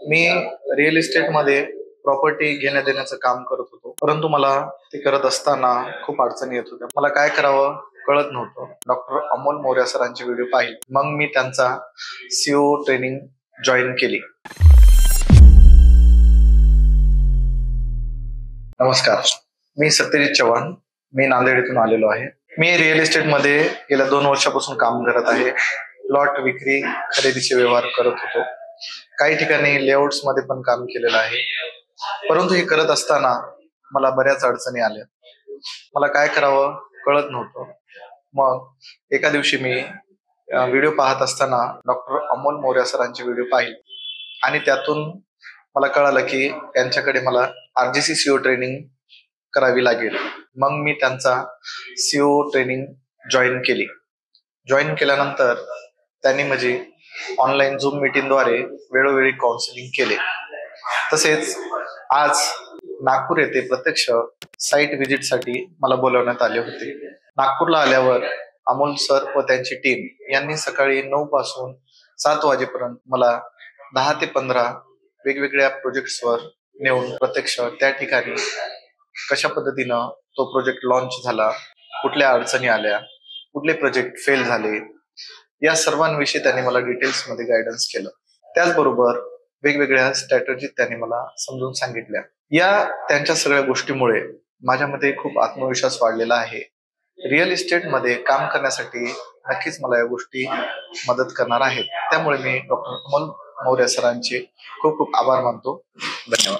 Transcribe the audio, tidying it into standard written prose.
मी real इस्टेटमध्ये property घेण्या देण्याचं काम करत होतो, परंतु मला ते करत असताना खूप अडचणी येत होत्या. मला काय करावं कळत नव्हतं. डॉक्टर अमोल मोऱ्या सरांचे व्हिडिओ पाहिले, मग मी त्यांचा सीओ ट्रेनिंग जॉईन केली. नमस्कार, मी सत्यजित चव्हाण. मी नांदेड येथून आलेलो आहे. मी रिअल इस्टेटमध्ये गेल्या 2 वर्षापासून काम करत आहे. प्लॉट विक्री खरेदीचे व्यवहार करत होतो. काही ठिकाणी लेआउट्स मध्ये पण काम केलेलं आहे. परंतु हे करत असताना मला बऱ्याच अडचणी आल्या. मला काय करावं कळत नव्हतं. मग एका दिवशी मी व्हिडिओ पाहत असताना डॉक्टर अमोल मोऱ्या सरांचे व्हिडिओ पाहिले आणि त्यातून मला कळालं की यांच्याकडे मला RGC सीओ ट्रेनिंग करावी लागेल. मग मी त्यांचा सीओ ट्रेनिंग जॉईन केली. जॉईन केल्यानंतर त्यांनी म्हणजे ऑनलाईन झूम मीटिंगद्वारे वेळोवेळी काउन्सिलिंग केले. तसेच आज नागपूर येथे प्रत्यक्ष साईट व्हिजिटसाठी मला बोलवण्यात आले होते. नागपूरला आल्यावर अमोल सर व त्यांची टीम यांनी सकाळी 9 पासून 7 वाजेपर्यंत मला 10 ते 15 वेगवेगळ्या प्रोजेक्ट्सवर नेऊन प्रत्यक्ष त्या ठिकाणी कशा पद्धतीनं तो प्रोजेक्ट लॉन्च झाला, कुठल्या अडचणी आल्या, कुठले प्रोजेक्ट फेल झाले, या सर्वांविषयी त्यांनी मला डिटेल्स मध्ये गायडन्स केलं. त्याचबरोबर वेगवेगळ्या स्ट्रॅटेजी त्यांनी मला समजून सांगितल्या. या त्यांच्या सगळ्या गोष्टीमुळे माझ्यामध्ये खूप आत्मविश्वास वाढलेला आहे. रिअल इस्टेट मध्ये काम करण्यासाठी नक्कीच मला या गोष्टी मदत करणार आहेत. त्यामुळे मी डॉक्टर अमोल मोऱ्या सरांचे खूप खूप आभार मानतो. धन्यवाद.